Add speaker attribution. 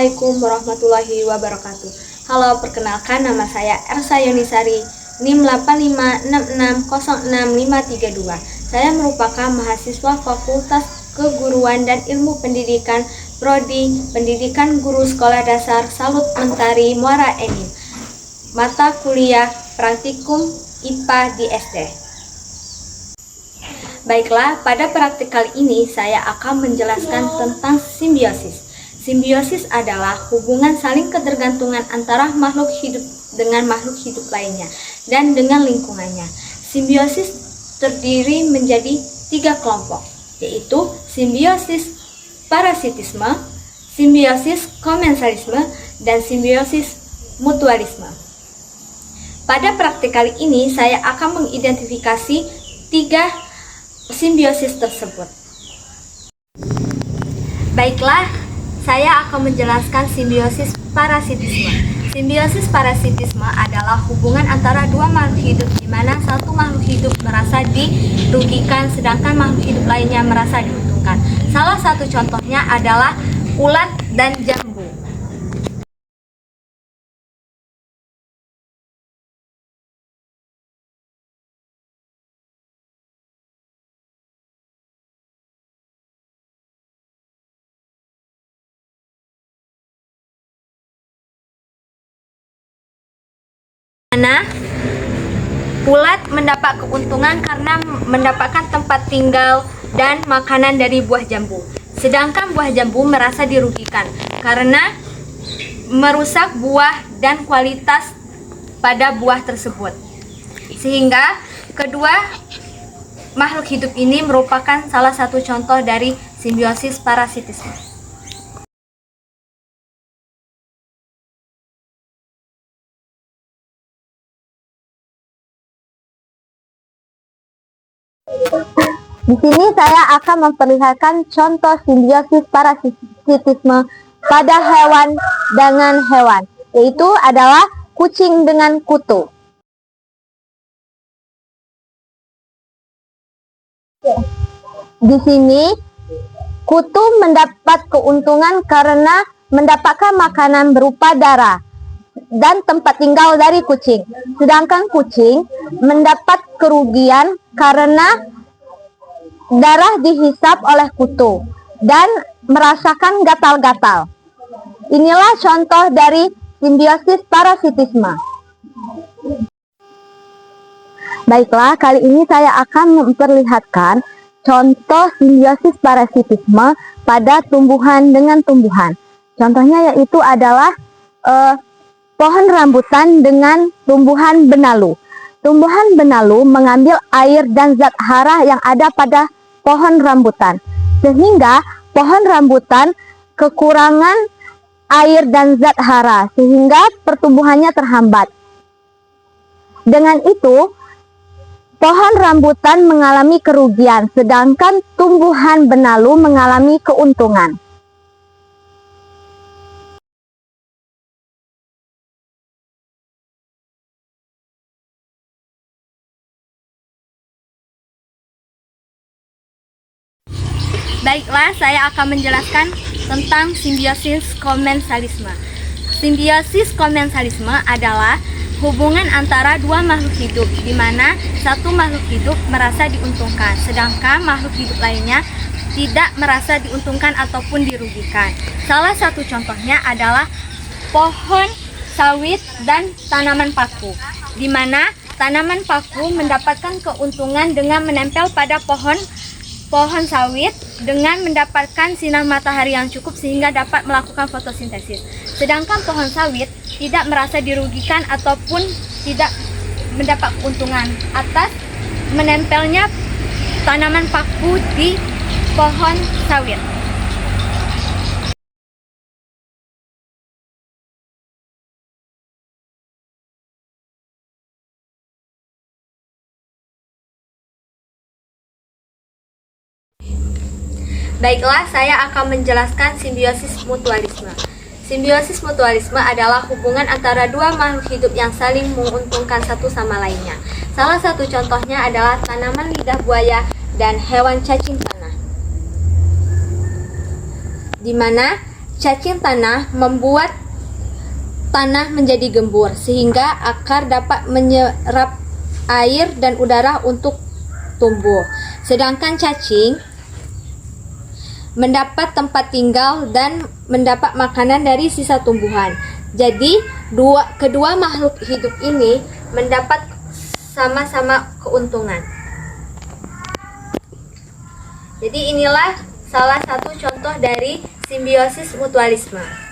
Speaker 1: Assalamualaikum warahmatullahi wabarakatuh. Halo, perkenalkan nama saya Ersa Yonisari, NIM 8566066532. Saya merupakan mahasiswa Fakultas Keguruan dan Ilmu Pendidikan Prodi Pendidikan Guru Sekolah Dasar Salut Mentari Muara Enim. Mata kuliah Praktikum IPA di SD. Baiklah, pada praktik kali ini saya akan menjelaskan tentang simbiosis. Simbiosis adalah hubungan saling ketergantungan antara makhluk hidup dengan makhluk hidup lainnya dan dengan lingkungannya. Simbiosis terdiri menjadi 3 kelompok, yaitu simbiosis parasitisme, simbiosis komensalisme, dan simbiosis mutualisme. Pada praktik kali ini saya akan mengidentifikasi 3 simbiosis tersebut. Baiklah, saya akan menjelaskan simbiosis parasitisme. Simbiosis parasitisme adalah hubungan antara dua makhluk hidup di mana satu makhluk hidup merasa dirugikan sedangkan makhluk hidup lainnya merasa diuntungkan. Salah satu contohnya adalah ulat dan jambu. Ulat mendapat keuntungan karena mendapatkan tempat tinggal dan makanan dari buah jambu. Sedangkan buah jambu merasa dirugikan karena merusak buah dan kualitas pada buah tersebut. Sehingga kedua makhluk hidup ini merupakan salah satu contoh dari simbiosis parasitisme.
Speaker 2: Di sini saya akan memperlihatkan contoh simbiosis parasitisme pada hewan dengan hewan, yaitu adalah kucing dengan kutu. Di sini, kutu mendapat keuntungan karena mendapatkan makanan berupa darah dan tempat tinggal dari kucing. Sedangkan kucing mendapat kerugian karena darah dihisap oleh kutu dan merasakan gatal-gatal. Inilah contoh dari simbiosis parasitisme. Baiklah, kali ini saya akan memperlihatkan contoh simbiosis parasitisme pada tumbuhan dengan tumbuhan. Contohnya yaitu adalah pohon rambutan dengan tumbuhan benalu. Tumbuhan benalu mengambil air dan zat hara yang ada pada pohon rambutan, sehingga pohon rambutan kekurangan air dan zat hara, sehingga pertumbuhannya terhambat. Dengan itu, pohon rambutan mengalami kerugian, sedangkan tumbuhan benalu mengalami keuntungan.
Speaker 1: Baiklah, saya akan menjelaskan tentang simbiosis komensalisme. Simbiosis komensalisme adalah hubungan antara dua makhluk hidup di mana satu makhluk hidup merasa diuntungkan, sedangkan makhluk hidup lainnya tidak merasa diuntungkan ataupun dirugikan. Salah satu contohnya adalah pohon sawit dan tanaman paku, di mana tanaman paku mendapatkan keuntungan dengan menempel pada pohon sawit dengan mendapatkan sinar matahari yang cukup sehingga dapat melakukan fotosintesis. Sedangkan pohon sawit tidak merasa dirugikan ataupun tidak mendapat keuntungan atas menempelnya tanaman paku di pohon sawit. Baiklah, saya akan menjelaskan simbiosis mutualisme. Simbiosis mutualisme adalah hubungan antara dua makhluk hidup yang saling menguntungkan satu sama lainnya. Salah satu contohnya adalah tanaman lidah buaya dan hewan cacing tanah, di mana cacing tanah membuat tanah menjadi gembur sehingga akar dapat menyerap air dan udara untuk tumbuh. Sedangkan cacing mendapat tempat tinggal dan mendapat makanan dari sisa tumbuhan. Jadi, kedua makhluk hidup ini mendapat sama-sama keuntungan. Jadi inilah salah satu contoh dari simbiosis mutualisme.